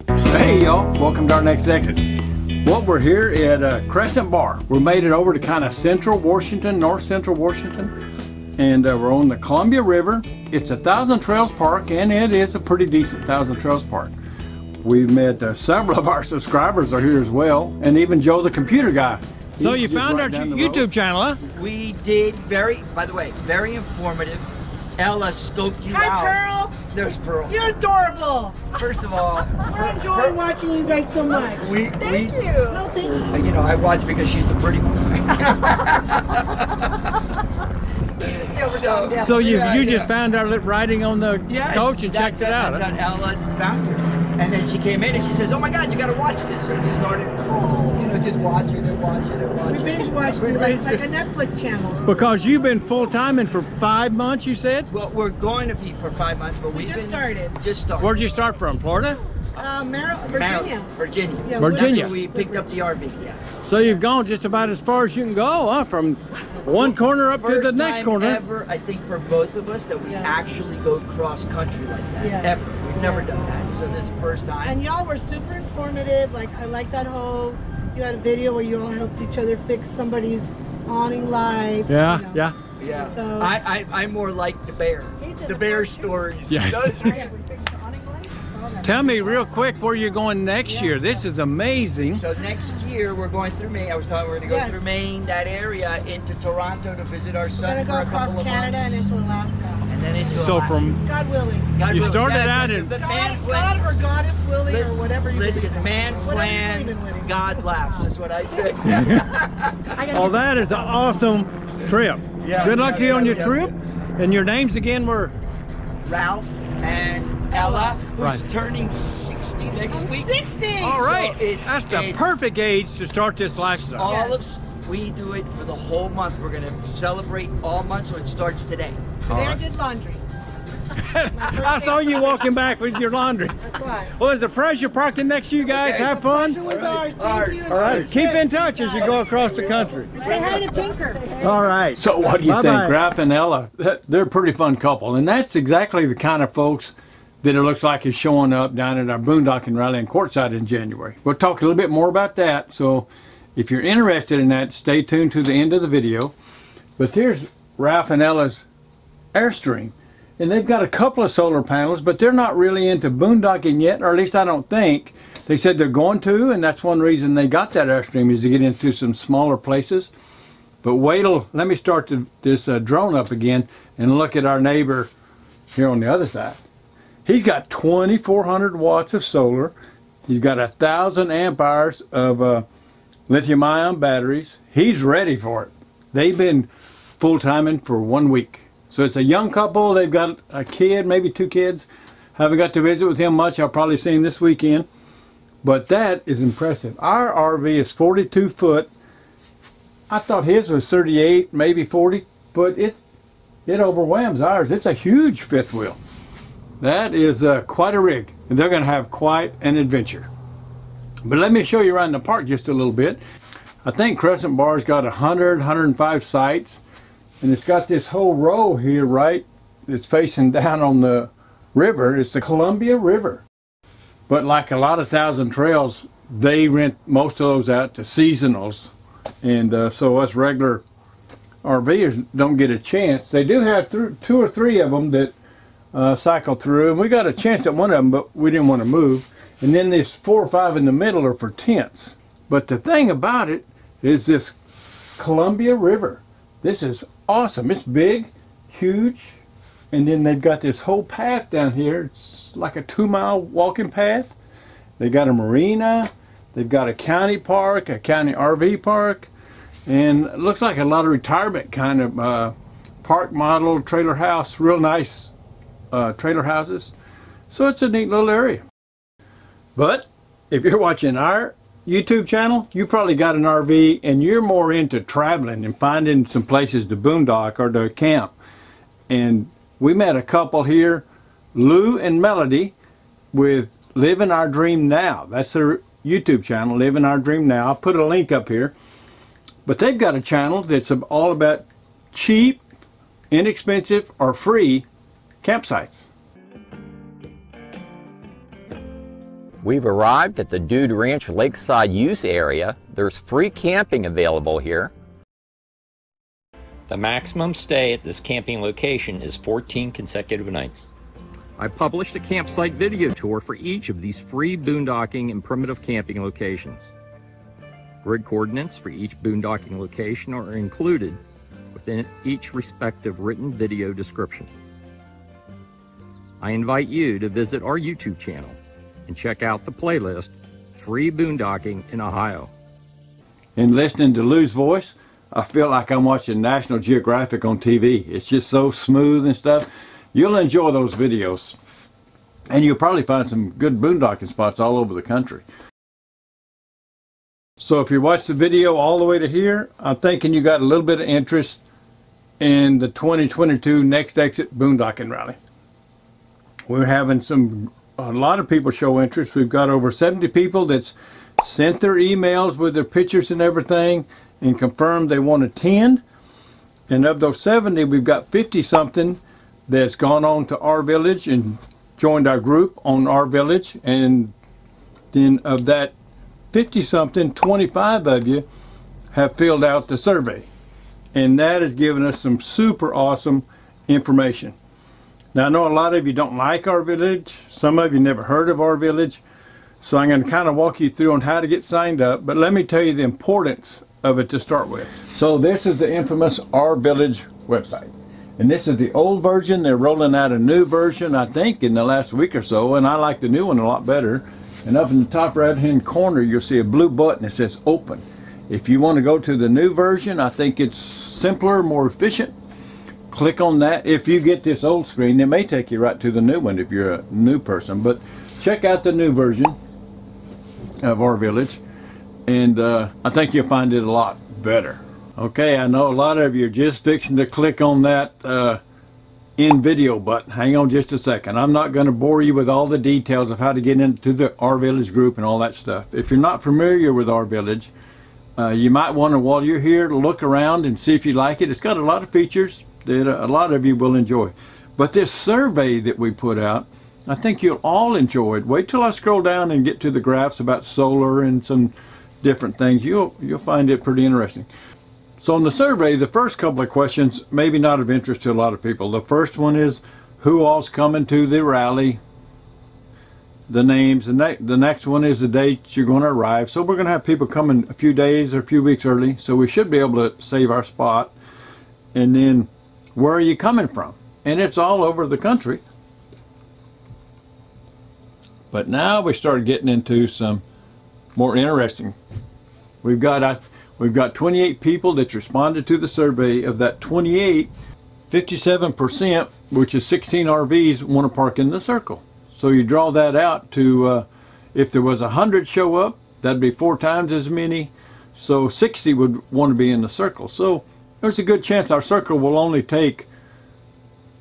Hey y'all, welcome to our next exit. Well, we're here at Crescent Bar. We made it over to kind of central Washington, north central Washington, and we're on the Columbia River. It's a Thousand Trails Park, and it is a pretty decent Thousand Trails Park. We've met several of our subscribers are here as well, and even Joe the computer guy. So you found our YouTube channel, huh? We did. By the way, very informative. Ella scoped you out. Hi, Pearl. There's Pearl. You're adorable. First of all, I enjoy watching you guys so much. Thank you. No, thank you. You know, I watch because she's the pretty one. So you just found our writing on the coach and checked it out. That's how Ella found her. And then she came in and she says, "Oh my God, you got to watch this." And we started, just watching and watching and watching. We binge watched it like a Netflix channel. Because you've been full-time and for 5 months, you said? Well, we're going to be for 5 months, but We just started. Where'd you start from? Florida? Virginia. Virginia. Yeah, Virginia. That's where we picked up the RV. Yeah. So you've gone just about as far as you can go, huh? From one corner up to the next corner. First time ever, I think, for both of us that we actually go cross country like that. Yeah. Ever. We've never done that. So this is the first time. And y'all were super informative. Like, I like that whole, you had a video where you all helped each other fix somebody's awning lights. Yeah, you know. yeah. Yeah. So I'm more like the bear. The bear stories. Yeah. Tell me real quick where you're going next year. This is amazing. So next year we're going through Maine. I was telling we're going to go through Maine, that area, into Toronto to visit our son. We're going to go across Canada and into Alaska. And then into so Alaska. from God willing. God you willing. started out in God or goddess willing or whatever you listen, believe in. man Whatever you believe plan, in. God laughs. That's what I say. Oh, that is an awesome trip. Yeah. Good luck to you on your trip. And your names again were? Ralph and Ella, who's turning 60 next week. 60! All right. So that's the perfect age to start this lifestyle. We do it for the whole month. We're going to celebrate all month, so it starts today. Today I did laundry. I saw you walking back with your laundry. That's why. Well, there's a pressure parking next to you guys. Have fun. It was ours. Thank you. All right. Keep in touch as you go across the country. Say hi to Tinker. All right. So what do you Bye-bye. think, Ralph and Ella? They're a pretty fun couple, and that's exactly the kind of folks that it looks like is showing up down at our boondocking rally in Quartzsite in January. We'll talk a little bit more about that, so if you're interested in that, stay tuned to the end of the video. But here's Ralph and Ella's Airstream, and they've got a couple of solar panels, but they're not really into boondocking yet, or at least I don't think. They said they're going to, and that's one reason they got that Airstream, is to get into some smaller places. But wait till, let me start this drone up again and look at our neighbor here on the other side. He's got 2,400 watts of solar. He's got 1,000 amp hours of lithium-ion batteries. He's ready for it. They've been full-timing for 1 week. So it's a young couple. They've got a kid, maybe 2 kids. Haven't got to visit with him much. I'll probably see him this weekend. But that is impressive. Our RV is 42 foot. I thought his was 38, maybe 40, but it overwhelms ours. It's a huge fifth wheel. That is quite a rig, and they're going to have quite an adventure. But let me show you around the park just a little bit. I think Crescent Bar's got 105 sites, and it's got this whole row here, right? It's facing down on the river. It's the Columbia River. But like a lot of Thousand Trails, they rent most of those out to seasonals, and so us regular RVers don't get a chance. They do have 2 or 3 of them that cycle through, and we got a chance at one of them, but we didn't want to move. And then there's 4 or 5 in the middle are for tents. But the thing about it is this Columbia River. This is awesome. It's big, huge, and then they've got this whole path down here. It's like a 2-mile walking path. They got a marina. They've got a county park, a county RV park, and it looks like a lot of retirement kind of park model trailer house. Real nice trailer houses. So it's a neat little area. But if you're watching our YouTube channel, you probably got an RV and you're more into traveling and finding some places to boondock or to camp. And we met a couple here, Lou and Melody, with Living Our Dream Now. That's their YouTube channel, Living Our Dream Now. I'll put a link up here. But they've got a channel that's all about cheap, inexpensive, or free campsites. We've arrived at the Dude Ranch Lakeside Use Area. There's free camping available here. The maximum stay at this camping location is 14 consecutive nights. I published a campsite video tour for each of these free boondocking and primitive camping locations. Grid coordinates for each boondocking location are included within each respective written video description. I invite you to visit our YouTube channel and check out the playlist, Free Boondocking in Ohio. And listening to Lou's voice, I feel like I'm watching National Geographic on TV. It's just so smooth and stuff. You'll enjoy those videos. And you'll probably find some good boondocking spots all over the country. So if you watch the video all the way to here, I'm thinking you got a little bit of interest in the 2022 Next Exit Boondocking Rally. We're having a lot of people show interest. We've got over 70 people that's sent their emails with their pictures and everything and confirmed they want to attend. And of those 70, we've got 50 something that's gone on to our village and joined our group on our village. And then of that 50 something, 25 of you have filled out the survey. And that has given us some super awesome information. Now, I know a lot of you don't like our village. Some of you never heard of our village. So I'm going to kind of walk you through on how to get signed up. But let me tell you the importance of it to start with. So this is the infamous Our Village website. And this is the old version. They're rolling out a new version, I think, in the last week or so. And I like the new one a lot better. And up in the top right-hand corner, you'll see a blue button that says Open. If you want to go to the new version, I think it's simpler, more efficient. Click on that. If you get this old screen, it may take you right to the new one if you're a new person. But check out the new version of Our Village, and I think you'll find it a lot better. Okay, I know a lot of you are just fixing to click on that in video button. Hang on just a second. I'm not going to bore you with all the details of how to get into the Our Village group and all that stuff. If you're not familiar with Our Village, you might want to, while you're here, to look around and see if you like it. It's got a lot of features that a lot of you will enjoy. But this survey that we put out, I think you'll all enjoy it. Wait till I scroll down and get to the graphs about solar and some different things. You'll find it pretty interesting. So in the survey, the first couple of questions maybe not of interest to a lot of people. The first one is who all's coming to the rally, the names, and the next one is the date you're going to arrive. So we're going to have people coming a few days or a few weeks early, so we should be able to save our spot. And then where are you coming from? And it's all over the country. But now we start getting into some more interesting. We've got 28 people that responded to the survey. Of that 28, 57%, which is 16 RVs, want to park in the circle. So you draw that out to, if there was 100 show up, that'd be 4 times as many. So 60 would want to be in the circle. So there's a good chance our circle will only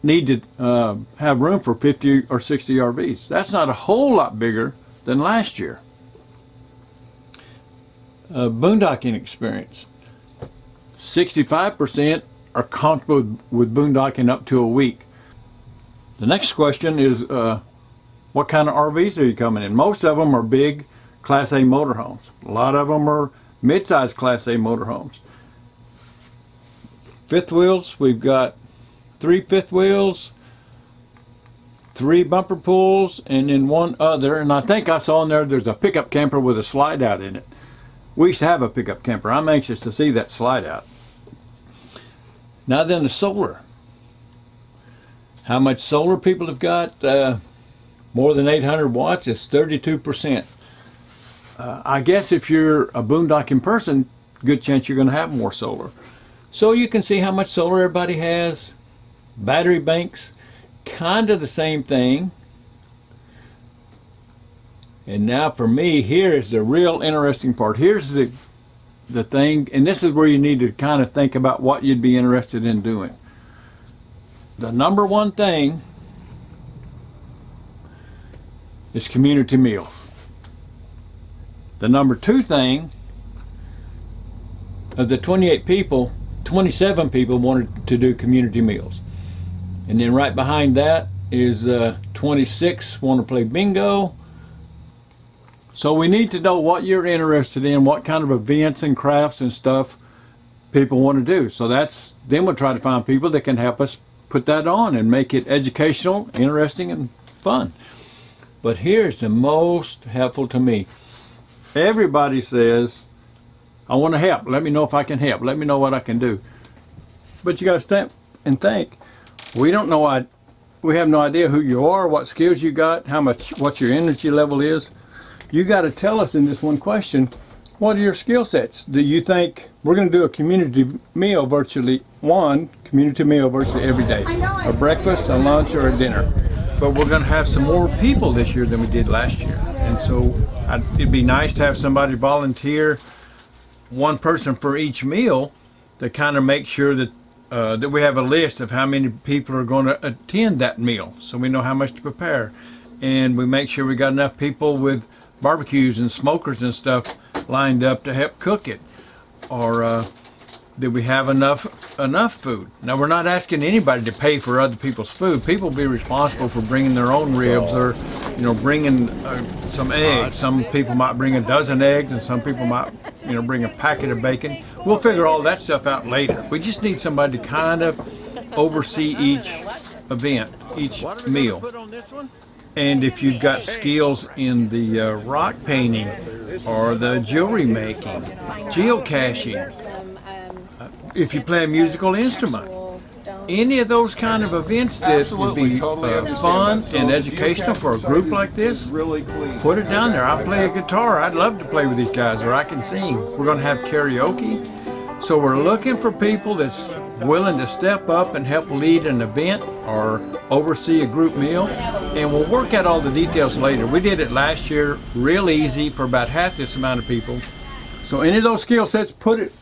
need to have room for 50 or 60 RVs. That's not a whole lot bigger than last year. Boondocking experience. 65% are comfortable with boondocking up to a week. The next question is what kind of RVs are you coming in? Most of them are big Class A motorhomes. A lot of them are mid-sized Class A motorhomes. Fifth wheels, we've got 3 fifth wheels, 3 bumper pulls, and then 1 other. And I think I saw in there's a pickup camper with a slide out in it. We used to have a pickup camper. I'm anxious to see that slide out. Now then, the solar. How much solar people have got? More than 800 watts is 32%. I guess if you're a boondocking person, good chance you're going to have more solar. So you can see how much solar everybody has. Battery banks, kind of the same thing. And now for me, here is the real interesting part. Here's the thing, and this is where you need to kind of think about what you'd be interested in doing. The number one thing is community meals. The number 2 thing, of the 28 people, 27 people wanted to do community meals. And then right behind that is 26 want to play bingo. So we need to know what you're interested in, what kind of events and crafts and stuff people want to do. So then we'll try to find people that can help us put that on and make it educational, interesting, and fun. But here's the most helpful to me. Everybody says, I want to help. Let me know if I can help. Let me know what I can do. But you got to stop and think. We don't know. We have no idea who you are, what skills you got, what your energy level is. You got to tell us in this one question, what are your skill sets? Do you think we're going to do a community meal virtually every day? A breakfast, a lunch, or a dinner. But we're going to have some more people this year than we did last year. And so it'd be nice to have somebody volunteer, one person for each meal, to kind of make sure that that we have a list of how many people are going to attend that meal, so we know how much to prepare. And we make sure we got enough people with barbecues and smokers and stuff lined up to help cook it, or that we have enough food. Now, we're not asking anybody to pay for other people's food. People be responsible for bringing their own ribs, or bringing some eggs. Some people might bring a dozen eggs, and some people might bring a packet of bacon. We'll figure all that stuff out later. We just need somebody to kind of oversee each event, each meal. And if you've got skills in the rock painting, or the jewelry making, geocaching, if you play a musical instrument, any of those kind of events that would be fun and educational for a group like this, put it down there. I play a guitar. I'd love to play with these guys, or I can sing. We're going to have karaoke. So we're looking for people that's willing to step up and help lead an event or oversee a group meal, and we'll work out all the details later. We did it last year real easy for about half this amount of people. So any of those skill sets, put it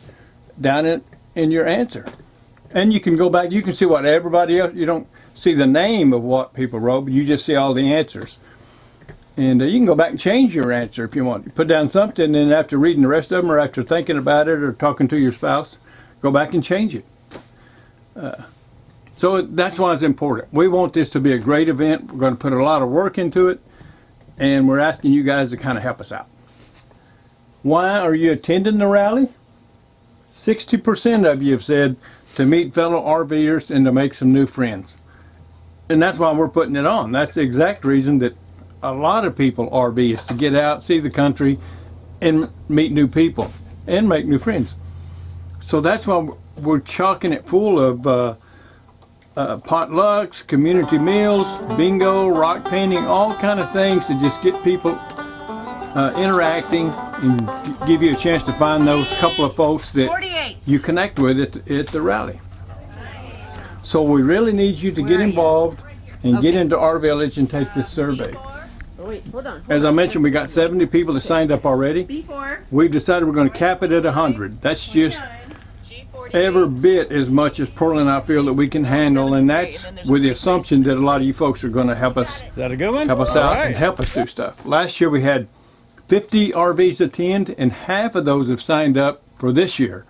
down in your answer. And you can go back, you can see what everybody else, you don't see the name of what people wrote, but you just see all the answers. And you can go back and change your answer if you want. You put down something, and after reading the rest of them, or after thinking about it, or talking to your spouse, go back and change it. So that's why it's important. We want this to be a great event. We're going to put a lot of work into it, and we're asking you guys to kind of help us out. Why are you attending the rally? 60% of you have said to meet fellow RVers and to make some new friends. And that's why we're putting it on. That's the exact reason that a lot of people RV, is to get out, see the country, and meet new people and make new friends. So that's why we're chockering it full of potlucks, community meals, bingo, rock painting, all kind of things to just get people interacting and give you a chance to find those couple of folks that you connect with at the rally. So we really need you to get involved and get into our village and take this survey. As I mentioned, we got 70 people that signed up already. We've decided we're going to cap it at 100. That's just every bit as much as Pearl and I feel that we can handle, and that's with the assumption that a lot of you folks are going to help us. Is that a good one? Help us out and help us do stuff. Last year we had 50 RVs attend, and half of those have signed up for this year.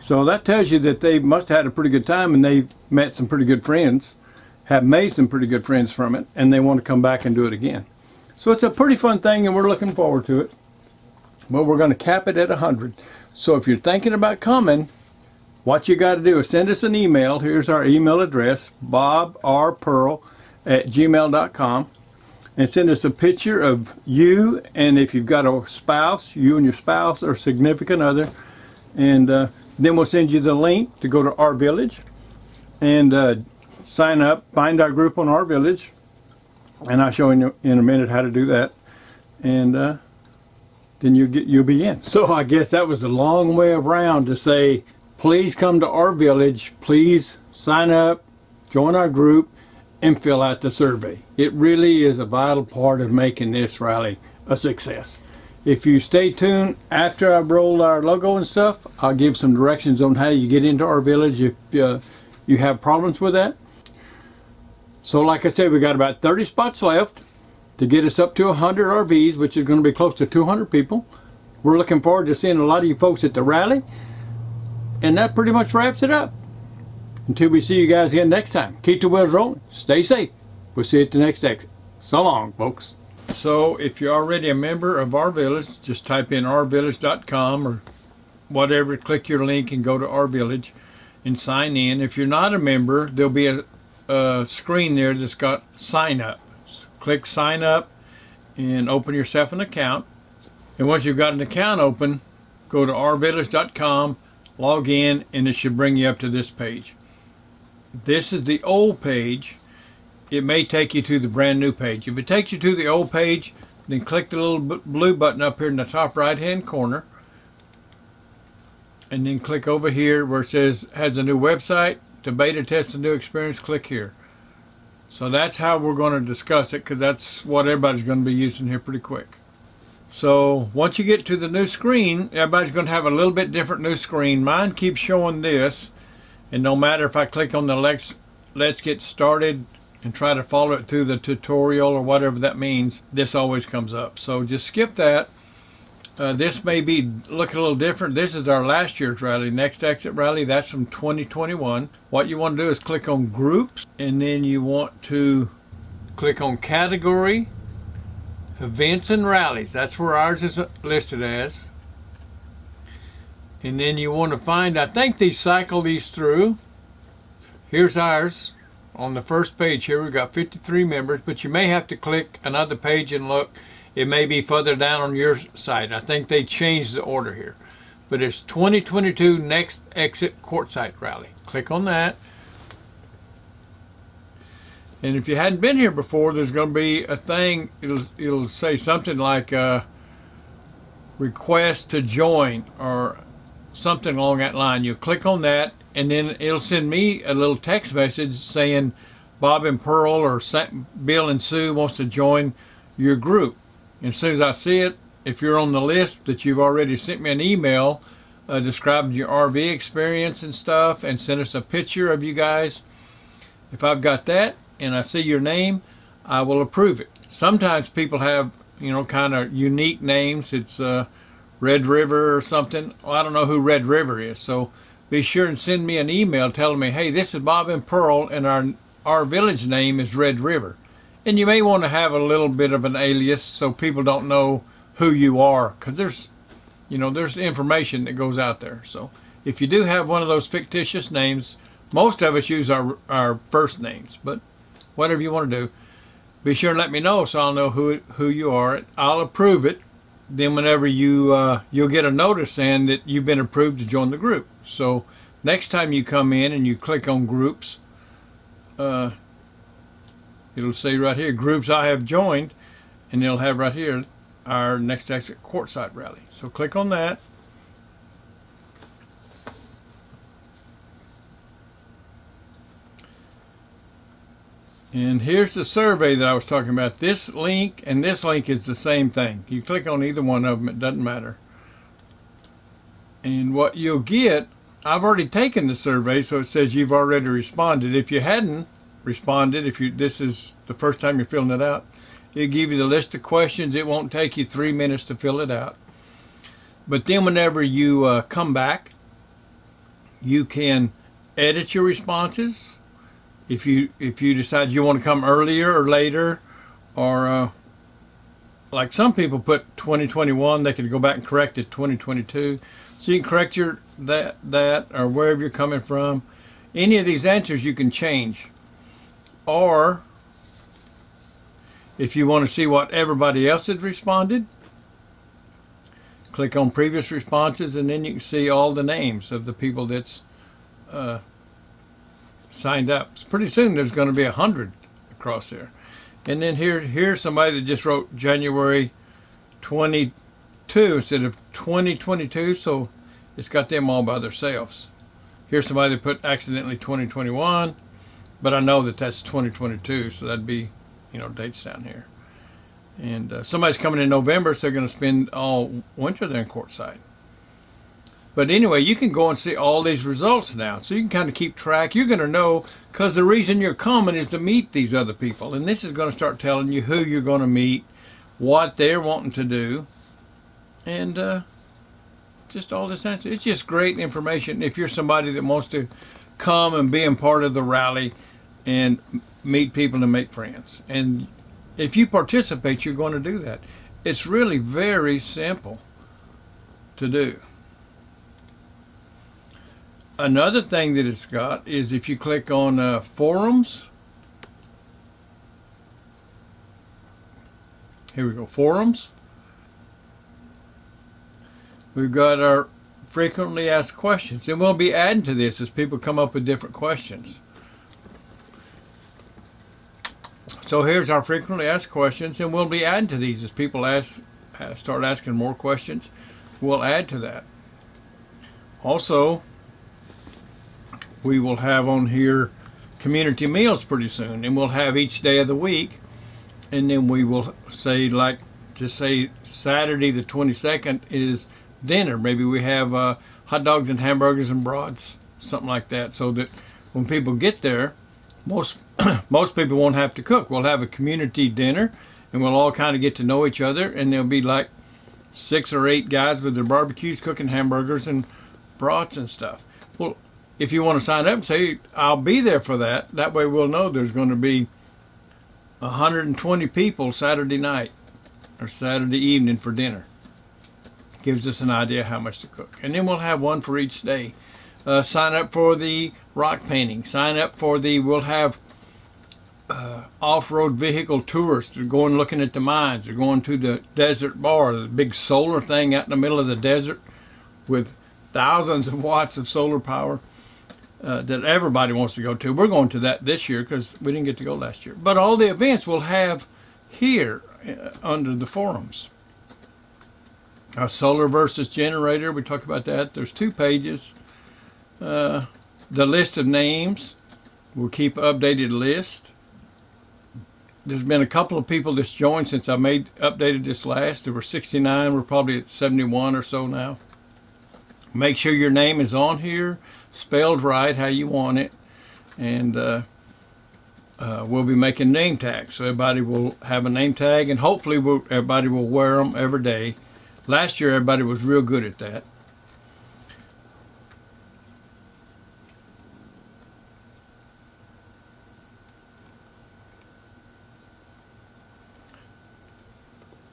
So that tells you that they must have had a pretty good time, and they've met some pretty good friends, have made some pretty good friends from it, and they want to come back and do it again. So it's a pretty fun thing, and we're looking forward to it. But we're going to cap it at 100. So if you're thinking about coming, what you got to do is send us an email. Here's our email address, bobrpearl@gmail.com, and send us a picture of you, and if you've got a spouse, you and your spouse or significant other, and then we'll send you the link to go to our village and sign up, find our group on our village, and I'll show you in a minute how to do that, and then you'll be in. So I guess that was a long way around to say, please come to our village, please sign up, join our group, and fill out the survey. It really is a vital part of making this rally a success. If you stay tuned after I've rolled our logo and stuff, I'll give some directions on how you get into our village if you have problems with that. So like I said, we got about 30 spots left to get us up to 100 RVs, which is going to be close to 200 people. We're looking forward to seeing a lot of you folks at the rally. And that pretty much wraps it up. Until we see you guys again next time, keep the wheels rolling, stay safe. We'll see you at the next exit. So long, folks. So if you're already a member of our village, just type in ourvillage.com or whatever, click your link and go to our village and sign in. If you're not a member, there'll be a screen there that's got sign up. Click sign up and open yourself an account. And once you've got an account open, go to ourvillage.com, log in, and it should bring you up to this page. This is the old page. It may take you to the brand new page. If it takes you to the old page, then click the little blue button up here in the top right hand corner, and then click over here where it says has a new website. To beta test a new experience, click here. So that's how we're going to discuss it, because that's what everybody's going to be using here pretty quick. So once you get to the new screen, everybody's going to have a little bit different new screen. Mine keeps showing this, and no matter if I click on the let's get started and try to follow it through the tutorial or whatever that means, this always comes up. So just skip that. This may be looking a little different. This is our last year's rally, Next Exit Rally. That's from 2021. What you want to do is click on Groups, and then you want to click on Category, Events and Rallies. That's where ours is listed as. And then you want to find, I think they cycle these through. Here's ours. On the first page here, we've got 53 members, but you may have to click another page and look. It may be further down on your site. I think they changed the order here. But it's 2022 Next Exit Quartzsite Rally. Click on that. And if you hadn't been here before, there's going to be a thing. It'll say something like request to join or something along that line. You click on that, and then it'll send me a little text message saying Bob and Pearl or Bill and Sue wants to join your group. And as soon as I see it, if you're on the list that you've already sent me an email describing your RV experience and stuff, and send us a picture of you guys, if I've got that and I see your name, I will approve it. Sometimes people have, you know, kind of unique names. It's Red River or something. Well, I don't know who Red River is, so be sure and send me an email telling me, hey, this is Bob and Pearl, and our village name is Red River. And you may want to have a little bit of an alias so people don't know who you are, because there's, you know, there's information that goes out there. So if you do have one of those fictitious names, most of us use our first names, but whatever you want to do, be sure and let me know so I'll know who you are. I'll approve it. Then whenever you'll get a notice saying that you've been approved to join the group. So next time you come in and you click on Groups, it'll say right here, Groups I have joined, and it'll have right here our Next Exit Quartzsite Rally. So click on that. And here's the survey that I was talking about. This link and this link is the same thing. You click on either one of them, it doesn't matter. And what you'll get, I've already taken the survey, so it says you've already responded. If you hadn't responded, this is the first time you're filling it out, it'll give you the list of questions. It won't take you 3 minutes to fill it out. But then whenever you come back, you can edit your responses. If you decide you want to come earlier or later, or like some people put 2021, they could go back and correct it 2022. So you can correct your that or wherever you're coming from. Any of these answers you can change. Or if you want to see what everybody else has responded, click on previous responses, and then you can see all the names of the people that's signed up. Pretty soon there's going to be 100 across there. And then here's somebody that just wrote January 22 instead of 2022, so it's got them all by themselves. Here's somebody that put accidentally 2021, but I know that that's 2022, so that'd be, you know, dates down here. And somebody's coming in November, so they're going to spend all winter there in Quartzsite. But anyway, you can go and see all these results now. So you can kind of keep track. You're going to know, because the reason you're coming is to meet these other people. And this is going to start telling you who you're going to meet, what they're wanting to do, and just all this answer. It's just great information if you're somebody that wants to come and be a part of the rally and meet people and make friends. And if you participate, you're going to do that. It's really very simple to do. Another thing that it's got is if you click on forums. Here we go, forums. We've got our frequently asked questions, and we'll be adding to this as people come up with different questions. So here's our frequently asked questions, and we'll be adding to these as people start asking more questions. We'll add to that. Also, we will have on here community meals pretty soon, and we'll have each day of the week, and then we will say, like, just say Saturday the 22nd is dinner. Maybe we have hot dogs and hamburgers and brats, something like that, so that when people get there, most people won't have to cook. We'll have a community dinner, and we'll all kind of get to know each other, and there'll be like 6 or 8 guys with their barbecues cooking hamburgers and brats and stuff. Well, if you want to sign up and say, I'll be there for that, that way we'll know there's going to be 120 people Saturday night or Saturday evening for dinner. Gives us an idea how much to cook. And then we'll have one for each day. Sign up for the rock painting. Sign up for we'll have off-road vehicle tours to go and looking at the mines. They're going to the desert bar, the big solar thing out in the middle of the desert with thousands of watts of solar power that everybody wants to go to. We're going to that this year because we didn't get to go last year. But all the events we'll have here under the forums. Our solar versus generator, we talked about that. There's 2 pages. The list of names, we'll keep an updated list. There's been a couple of people that's joined since I updated this last. There were 69, we're probably at 71 or so now. Make sure your name is on here, spelled right, how you want it, and we'll be making name tags. So everybody will have a name tag, and hopefully everybody will wear them every day. Last year everybody was real good at that.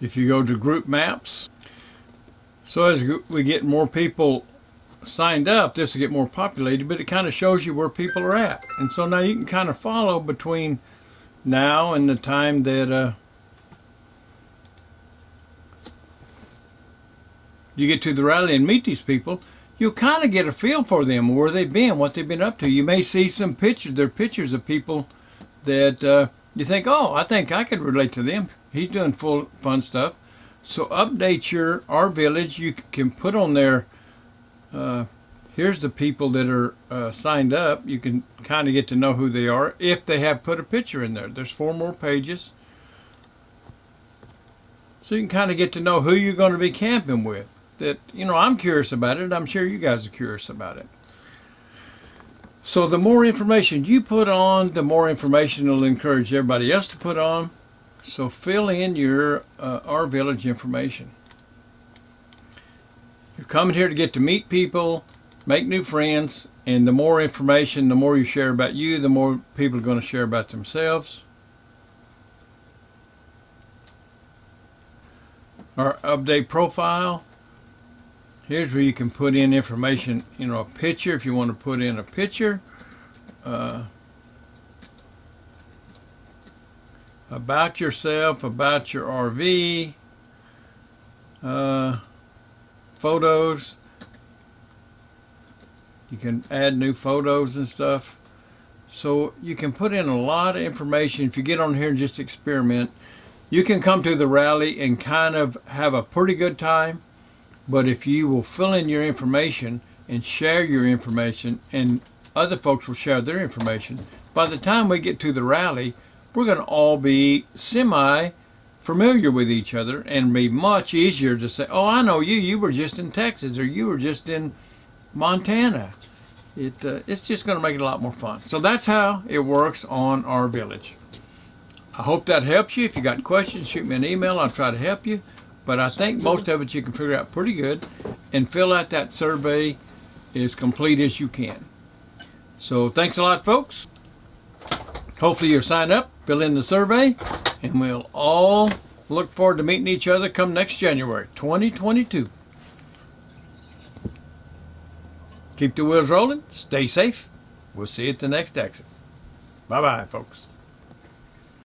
If you go to group maps, so as we get more people signed up, this will get more populated, but it kind of shows you where people are at. And so now you can kind of follow between now and the time that you get to the rally and meet these people. You'll kind of get a feel for them, where they've been, what they've been up to. You may see some pictures. They're pictures of people that you think, oh, I think I could relate to them. He's doing fun stuff. So update our village. You can put on there, here's the people that are signed up. You can kind of get to know who they are if they have put a picture in there. There's 4 more pages. So you can kind of get to know who you're going to be camping with. That, you know, I'm curious about it. I'm sure you guys are curious about it. So the more information you put on, the more information will encourage everybody else to put on. So fill in your our village information. You're coming here to get to meet people, make new friends, and the more information, the more you share about you, the more people are going to share about themselves. Our update profile. Here's where you can put in information, you know, a picture if you want to put in a picture. About yourself, about your RV, photos. You can add new photos and stuff. So you can put in a lot of information. If you get on here and just experiment, you can come to the rally and kind of have a pretty good time. But if you will fill in your information and share your information, and other folks will share their information, by the time we get to the rally, we're going to all be semi-familiar with each other, and be much easier to say, oh, I know you. You were just in Texas, or you were just in Montana. It's just going to make it a lot more fun. So that's how it works on our village. I hope that helps you. If you got questions, shoot me an email. I'll try to help you. But I think most of it you can figure out pretty good, and fill out that survey as complete as you can. So thanks a lot, folks. Hopefully you'll sign up, fill in the survey, And we'll all look forward to meeting each other come next January 2022. Keep the wheels rolling, stay safe. We'll see you at the next exit. Bye-bye, folks.